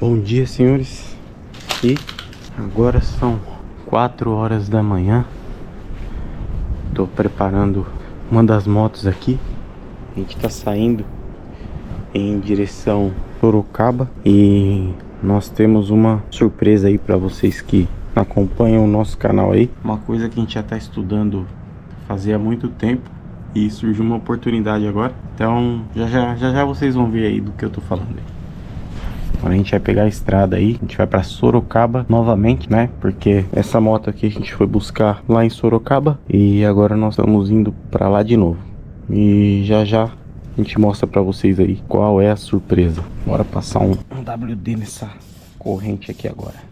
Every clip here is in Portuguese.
Bom dia, senhores. E agora são 4 horas da manhã. Tô preparando uma das motos aqui. A gente tá saindo em direção Sorocaba e nós temos uma surpresa aí para vocês que acompanham o nosso canal aí. Uma coisa que a gente já tá estudando fazia muito tempo e surgiu uma oportunidade agora. Então já vocês vão ver aí do que eu tô falando aí. Agora a gente vai pegar a estrada aí, a gente vai pra Sorocaba novamente, né? Porque essa moto aqui a gente foi buscar lá em Sorocaba e agora nós estamos indo pra lá de novo. E já a gente mostra pra vocês aí qual é a surpresa. Bora passar um WD nessa corrente aqui agora.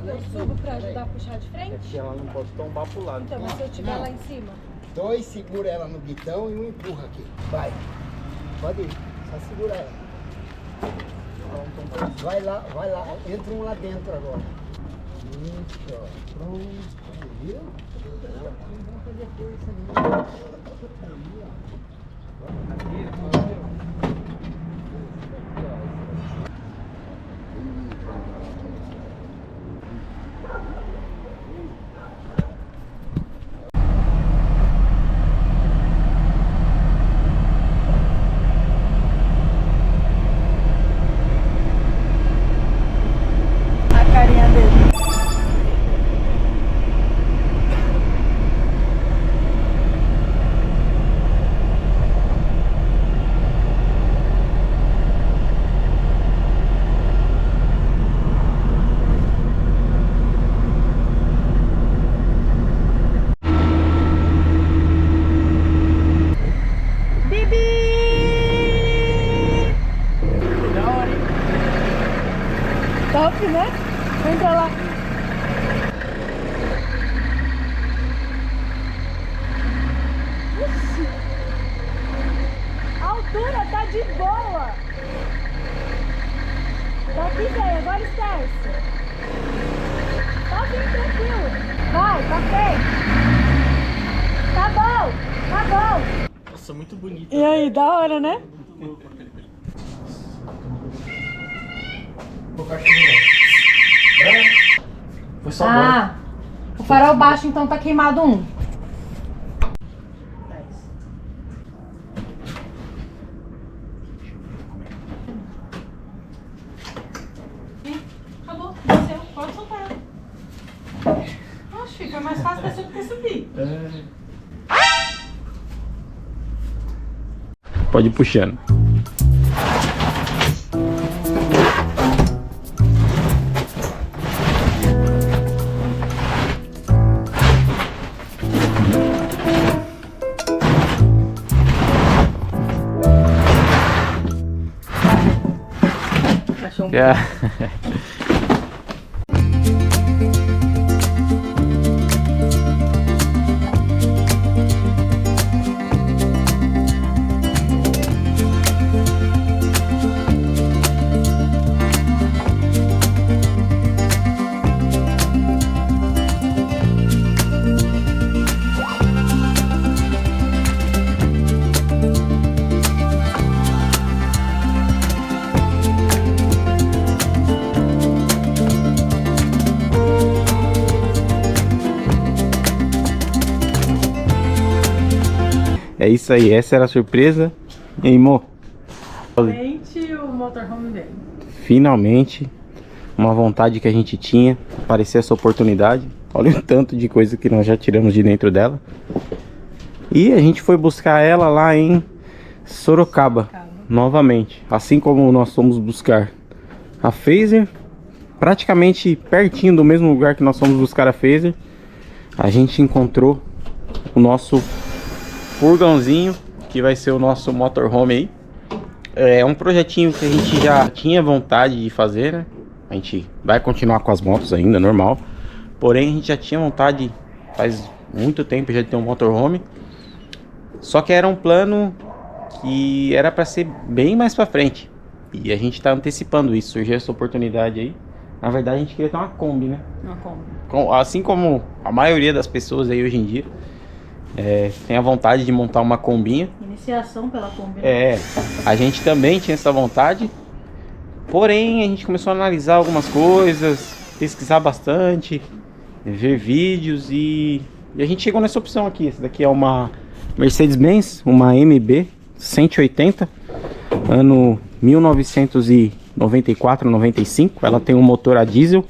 Eu subo pra ajudar a puxar de frente? É porque ela não pode tombar pro lado. Então, mas se eu estiver lá em cima? Dois segura ela no guidão e um empurra aqui. Vai. Pode ir. Só segura ela. Vai lá. Entra um lá dentro agora. Isso, ó. Pronto. Viu? Não vamos fazer força não. Top, né? Entra lá. Ixi. A altura tá de boa. Tá aqui, velho. Agora esquece. Tá bem tranquilo. Vai, tá feio. Tá bom. Tá bom. Nossa, muito bonito. E aí, da hora, né? Foi só o farol baixo então tá queimado um. Acabou, desceu, pode soltar. Oxe, foi mais fácil descer do que subir. Pode ir puxando. Achou um É isso aí, essa era a surpresa. E aí, Mo? Finalmente o motorhome dele. Finalmente, uma vontade que a gente tinha, aparecer essa oportunidade. Olha o tanto de coisa que nós já tiramos de dentro dela. E a gente foi buscar ela lá em Sorocaba, novamente. Assim como nós fomos buscar a Phaser, praticamente pertinho do mesmo lugar que nós fomos buscar a Phaser, a gente encontrou o nosso furgãozinho, que vai ser o nosso motorhome aí. É um projetinho que a gente já tinha vontade de fazer, né? A gente vai continuar com as motos ainda, normal. Porém, a gente já tinha vontade, faz muito tempo já de ter um motorhome. Só que era um plano que era para ser bem mais para frente. E a gente tá antecipando isso, surgiu essa oportunidade aí. Na verdade, a gente queria ter uma Kombi, né? Uma Kombi. Assim como a maioria das pessoas aí hoje em dia, tem a vontade de montar uma Kombinha. Iniciação pela Kombi. Né? A gente também tinha essa vontade. Porém, a gente começou a analisar algumas coisas, pesquisar bastante, ver vídeos e a gente chegou nessa opção aqui. Essa daqui é uma Mercedes-Benz, uma MB 180, ano 1994, 95. Ela tem um motor a diesel.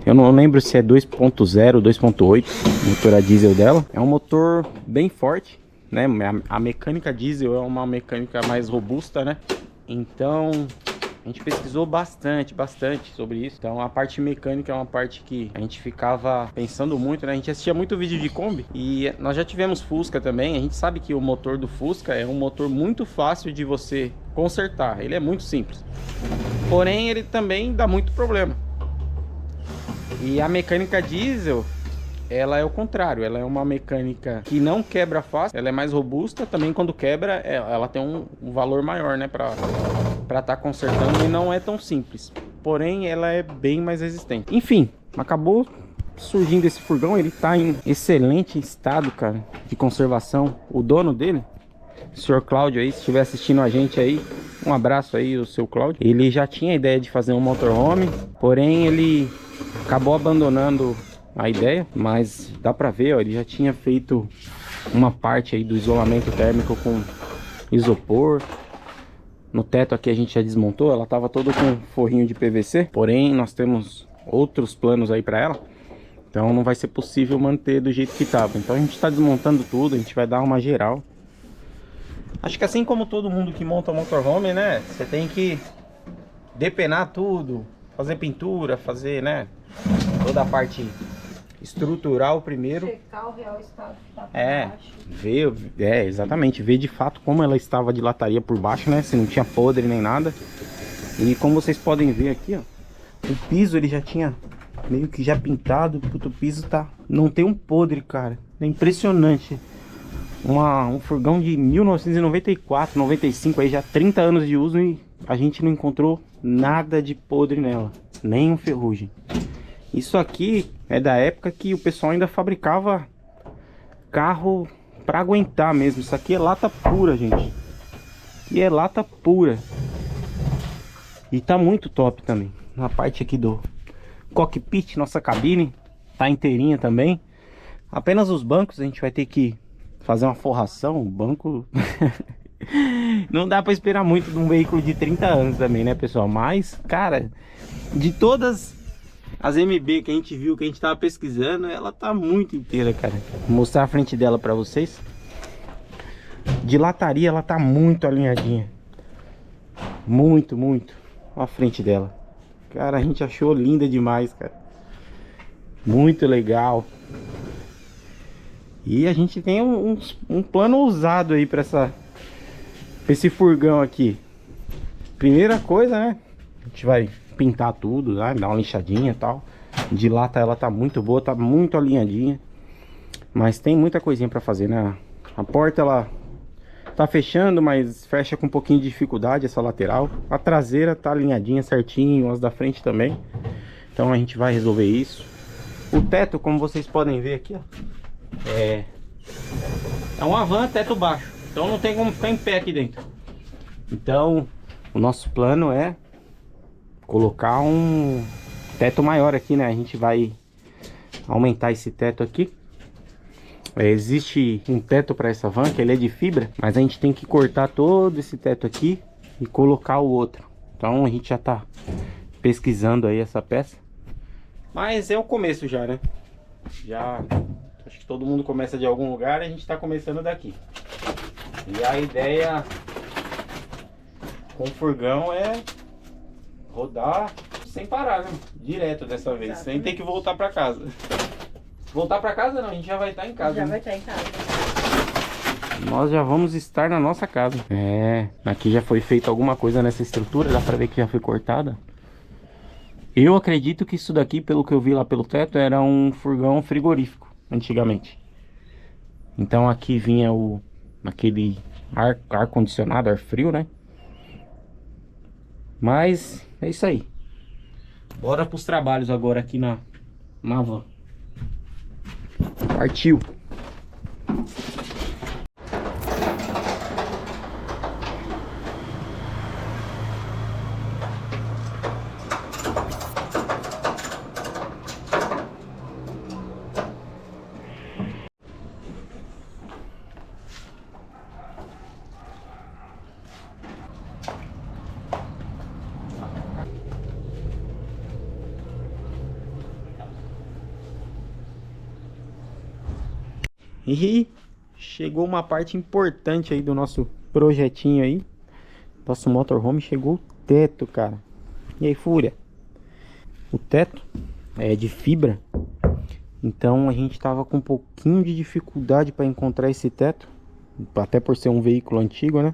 Eu não lembro se é 2.0, 2.8, motor a diesel dela. É um motor bem forte, né? A mecânica diesel é uma mecânica mais robusta, né? Então a gente pesquisou bastante sobre isso. Então a parte mecânica é uma parte que a gente ficava pensando muito, né? A gente assistia muito vídeo de Kombi e nós já tivemos Fusca também. A gente sabe que o motor do Fusca é um motor muito fácil de você consertar. Ele é muito simples. Porém, ele também dá muito problema. E a mecânica diesel, ela é o contrário. Ela é uma mecânica que não quebra fácil. Ela é mais robusta. Também quando quebra, ela tem um valor maior, né? Pra estar consertando, e não é tão simples. Porém, ela é bem mais resistente. Enfim, acabou surgindo esse furgão. Ele tá em excelente estado, cara, de conservação. O dono dele, o senhor Cláudio aí, se estiver assistindo a gente aí, um abraço aí, o seu Cláudio. Ele já tinha a ideia de fazer um motorhome, porém ele acabou abandonando a ideia. Mas dá pra ver, ó, ele já tinha feito uma parte aí do isolamento térmico com isopor. No teto aqui a gente já desmontou, ela tava toda com forrinho de PVC. Porém, nós temos outros planos aí pra ela. Então não vai ser possível manter do jeito que tava. Então a gente tá desmontando tudo, a gente vai dar uma geral. Acho que assim como todo mundo que monta motorhome, né? Você tem que depenar tudo, fazer pintura, fazer, né? Toda a parte estrutural primeiro. Checar o real estado que tá por baixo. Ver, exatamente, ver de fato como ela estava de lataria por baixo, né? Se não tinha podre nem nada. E como vocês podem ver aqui, ó, o piso ele já tinha meio que já pintado. Puto, o piso não tem um podre, cara. É impressionante. Um furgão de 1994, 95, aí já 30 anos de uso, e a gente não encontrou nada de podre nela, nem um ferrugem. Isso aqui é da época que o pessoal ainda fabricava carro para aguentar mesmo. Isso aqui é lata pura, gente. E é lata pura. E tá muito top também. Na parte aqui do cockpit, nossa cabine tá inteirinha também. Apenas os bancos a gente vai ter que fazer uma forração. O banco não dá para esperar muito de um veículo de 30 anos também, né, pessoal? Mas, cara, de todas as MB que a gente viu, que a gente tava pesquisando, ela tá muito inteira, cara. Vou mostrar a frente dela pra vocês. De lataria ela tá muito alinhadinha. Muito, muito. Olha a frente dela. Cara, a gente achou linda demais, cara. Muito legal. E a gente tem um plano ousado aí pra esse furgão aqui. Primeira coisa, né? A gente vai pintar tudo, né? Dar uma lixadinha e tal. De lata ela tá muito boa, tá muito alinhadinha. Mas tem muita coisinha pra fazer, né? A porta ela tá fechando, mas fecha com um pouquinho de dificuldade essa lateral. A traseira tá alinhadinha certinho, as da frente também. Então a gente vai resolver isso. O teto, como vocês podem ver aqui, ó, é uma van teto baixo. Então não tem como ficar em pé aqui dentro. Então o nosso plano é colocar um teto maior aqui, né? A gente vai aumentar esse teto aqui. Existe um teto para essa van que ele é de fibra, mas a gente tem que cortar todo esse teto aqui e colocar o outro. Então a gente já tá pesquisando aí essa peça. Mas é o começo já, né? Já acho que todo mundo começa de algum lugar e a gente tá começando daqui. E a ideia com o furgão é rodar sem parar, né? Direto dessa vez, sem ter que voltar pra casa. Voltar pra casa não, a gente já vai estar em casa. Já né? vai estar em casa. nós já vamos estar na nossa casa. É, aqui já foi feita alguma coisa nessa estrutura, dá pra ver que já foi cortada. Eu acredito que isso daqui, pelo que eu vi lá pelo teto, era um furgão frigorífico, antigamente. Então aqui vinha aquele ar-condicionado, ar frio, né? Mas é isso aí. Bora pros trabalhos agora aqui na van. Partiu! E chegou uma parte importante aí do nosso projetinho aí. Nosso motorhome, chegou o teto, cara. E aí, Fúria? O teto é de fibra. Então a gente tava com um pouquinho de dificuldade para encontrar esse teto. Até por ser um veículo antigo, né?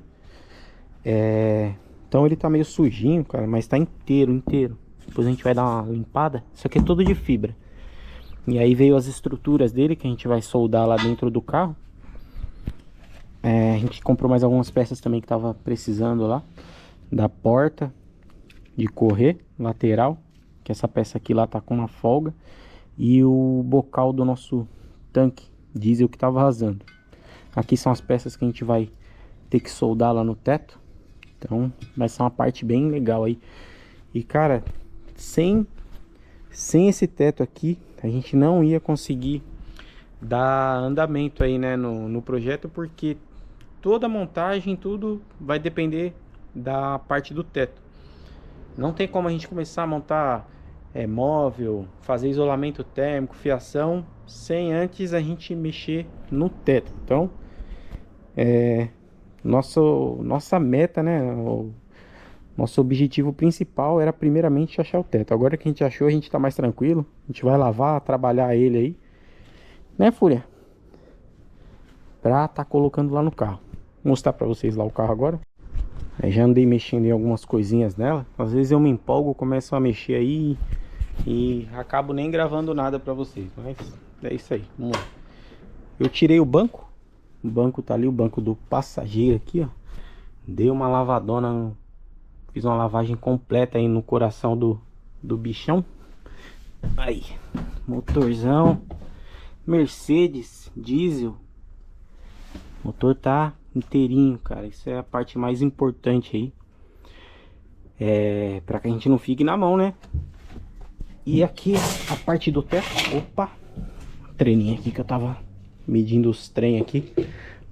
Então ele tá meio sujinho, cara. Mas tá inteiro. Depois a gente vai dar uma limpada. Isso aqui é todo de fibra. E aí veio as estruturas dele que a gente vai soldar lá dentro do carro. A gente comprou mais algumas peças também que tava precisando lá. Da porta de correr lateral, que essa peça aqui lá tá com uma folga. E o bocal do nosso tanque diesel que tava vazando. Aqui são as peças que a gente vai ter que soldar lá no teto. Então vai ser uma parte bem legal aí. E cara, sem esse teto aqui, a gente não ia conseguir dar andamento aí, né, no projeto, porque toda a montagem, tudo vai depender da parte do teto. Não tem como a gente começar a montar móvel, fazer isolamento térmico, fiação, sem antes a gente mexer no teto. Então, nossa meta, né, nosso objetivo principal era primeiramente achar o teto. Agora que a gente achou, a gente tá mais tranquilo. A gente vai lavar, trabalhar ele aí, né, Fúria? Pra tá colocando lá no carro. Vou mostrar pra vocês lá o carro agora. Já andei mexendo em algumas coisinhas nela. Às vezes eu me empolgo, começo a mexer aí e acabo nem gravando nada pra vocês. Mas é isso aí, vamos lá. Eu tirei o banco. O banco tá ali, o banco do passageiro aqui, ó. Dei uma lavadona, fiz uma lavagem completa aí no coração do bichão. Aí, motorzão Mercedes diesel. O motor tá inteirinho, cara. Isso é a parte mais importante aí. Pra que a gente não fique na mão, né? E aqui a parte do teto. Opa! Treininho aqui que eu tava medindo os trem aqui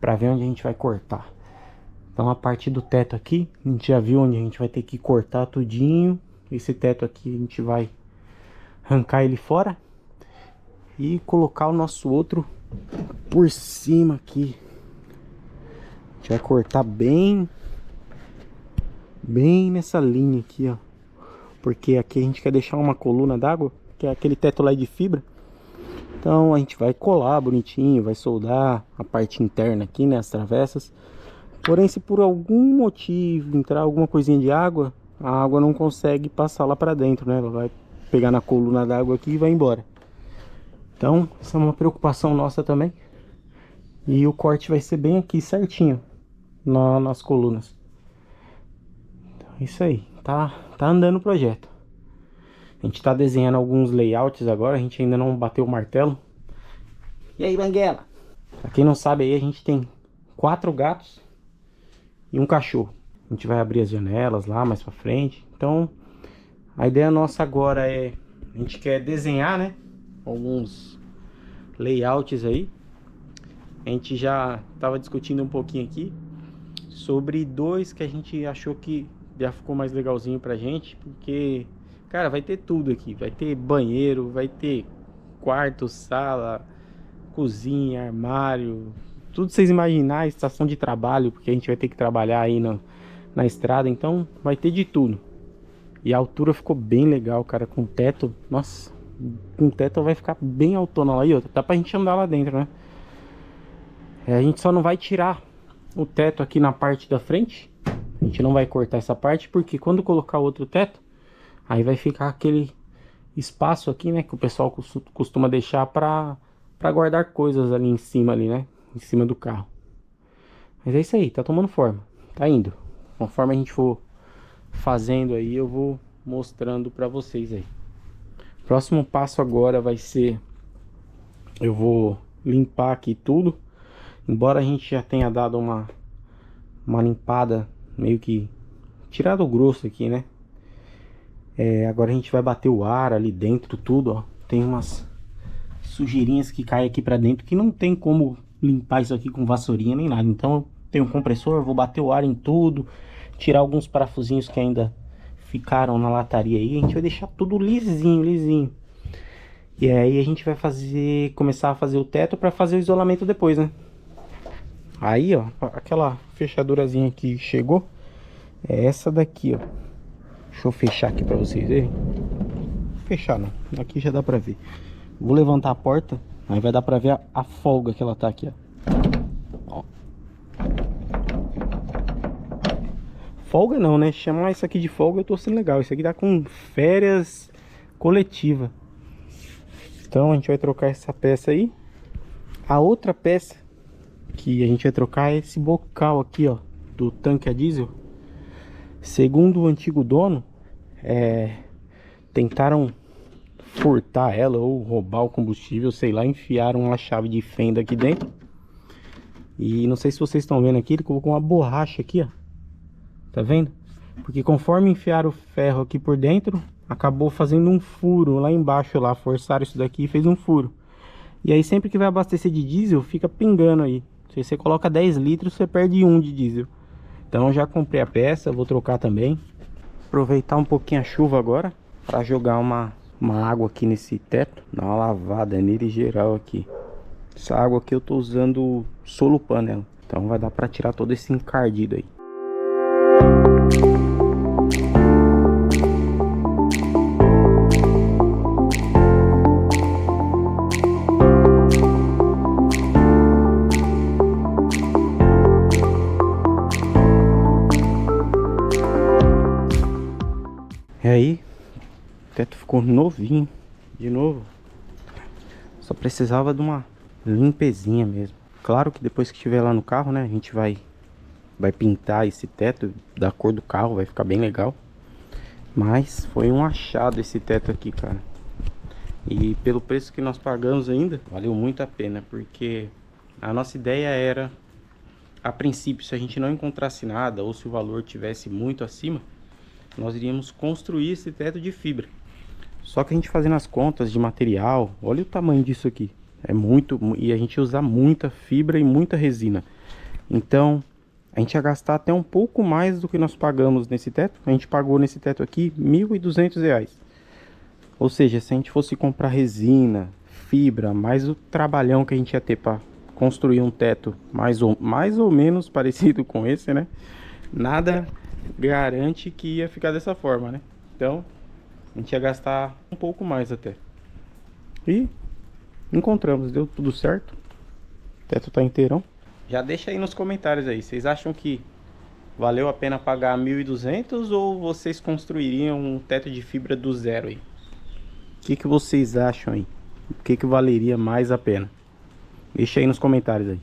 pra ver onde a gente vai cortar. Então a parte do teto aqui, a gente já viu onde a gente vai ter que cortar tudinho. Esse teto aqui a gente vai arrancar ele fora e colocar o nosso outro por cima aqui. A gente vai cortar bem nessa linha aqui, ó. Porque aqui a gente quer deixar uma coluna d'água, que é aquele teto lá de fibra. Então a gente vai colar bonitinho, vai soldar a parte interna aqui, né, as travessas. Porém, se por algum motivo entrar alguma coisinha de água, a água não consegue passar lá pra dentro, né? Ela vai pegar na coluna d'água aqui e vai embora. Então, essa é uma preocupação nossa também. E o corte vai ser bem aqui, certinho, nas colunas. Então, isso aí, tá andando o projeto. A gente tá desenhando alguns layouts agora, a gente ainda não bateu o martelo. E aí, Banguela? Pra quem não sabe aí, a gente tem 4 gatos e um cachorro. A gente vai abrir as janelas lá mais pra frente. Então, a ideia nossa agora a gente quer desenhar, né, alguns layouts aí. A gente já tava discutindo um pouquinho aqui sobre 2 que a gente achou que já ficou mais legalzinho pra gente, porque, cara, vai ter tudo aqui. Vai ter banheiro, vai ter quarto, sala, cozinha, armário, tudo vocês imaginar, estação de trabalho, porque a gente vai ter que trabalhar aí na estrada, então vai ter de tudo. E a altura ficou bem legal, cara, com teto. Nossa, com teto vai ficar bem autona lá. E outra, dá pra gente andar lá dentro, né? A gente só não vai tirar o teto aqui na parte da frente. A gente não vai cortar essa parte, porque quando colocar outro teto, aí vai ficar aquele espaço aqui, né, que o pessoal costuma deixar para guardar coisas ali em cima ali, né, em cima do carro. Mas é isso aí, tá tomando forma, tá indo. Conforme a gente for fazendo aí, eu vou mostrando para vocês aí. Próximo passo agora vai ser, eu vou limpar aqui tudo. Embora a gente já tenha dado uma limpada, meio que tirado o grosso aqui, né? Agora a gente vai bater o ar ali dentro, tudo, ó. Tem umas sujeirinhas que caem aqui pra dentro, que não tem como limpar isso aqui com vassourinha nem nada. Então eu tenho um compressor, vou bater o ar em tudo, tirar alguns parafusinhos que ainda ficaram na lataria aí. A gente vai deixar tudo lisinho, lisinho. E aí a gente vai começar a fazer o teto pra fazer o isolamento depois, né? Aí, ó, aquela fechadurazinha que chegou é essa daqui, ó. Deixa eu fechar aqui pra vocês verem. Fechar não, aqui já dá pra ver. Vou levantar a porta, aí vai dar pra ver a folga que ela tá aqui, ó. Folga não, né? Chamar isso aqui de folga eu tô sendo legal. Isso aqui tá com férias coletiva. Então a gente vai trocar essa peça aí. A outra peça que a gente vai trocar é esse bocal aqui, ó, do tanque a diesel. Segundo o antigo dono, tentaram furtar ela ou roubar o combustível, sei lá, enfiaram uma chave de fenda aqui dentro. E não sei se vocês estão vendo aqui, ele colocou uma borracha aqui, ó. Tá vendo? Porque conforme enfiaram o ferro aqui por dentro, acabou fazendo um furo lá embaixo lá, forçaram isso daqui e fez um furo. E aí sempre que vai abastecer de diesel, fica pingando aí. Se você coloca 10 litros, você perde 1 de diesel. Então já comprei a peça, vou trocar também. Aproveitar um pouquinho a chuva agora para jogar uma água aqui nesse teto, dar uma lavada nele geral aqui. Essa água aqui eu tô usando Solupan nela, então vai dar para tirar todo esse encardido aí. E aí, o teto ficou novinho de novo. Só precisava de uma limpezinha mesmo. Claro que depois que estiver lá no carro, né, a gente vai pintar esse teto da cor do carro, vai ficar bem legal. Mas foi um achado esse teto aqui, cara. E pelo preço que nós pagamos ainda, valeu muito a pena, porque a nossa ideia era, a princípio, se a gente não encontrasse nada ou se o valor tivesse muito acima, nós iríamos construir esse teto de fibra. Só que a gente fazendo as contas de material, olha o tamanho disso aqui. É muito, e a gente usa muita fibra e muita resina. Então, a gente ia gastar até um pouco mais do que nós pagamos nesse teto. A gente pagou nesse teto aqui R$ 1.200. Ou seja, se a gente fosse comprar resina, fibra, mais o trabalhão que a gente ia ter para construir um teto mais ou menos parecido com esse, né? Nada garante que ia ficar dessa forma, né? Então a gente ia gastar um pouco mais até. E encontramos, deu tudo certo. O teto tá inteirão. Já deixa aí nos comentários aí, vocês acham que valeu a pena pagar 1.200 ou vocês construiriam um teto de fibra do zero aí? O que vocês acham aí? O que valeria mais a pena? Deixa aí nos comentários aí.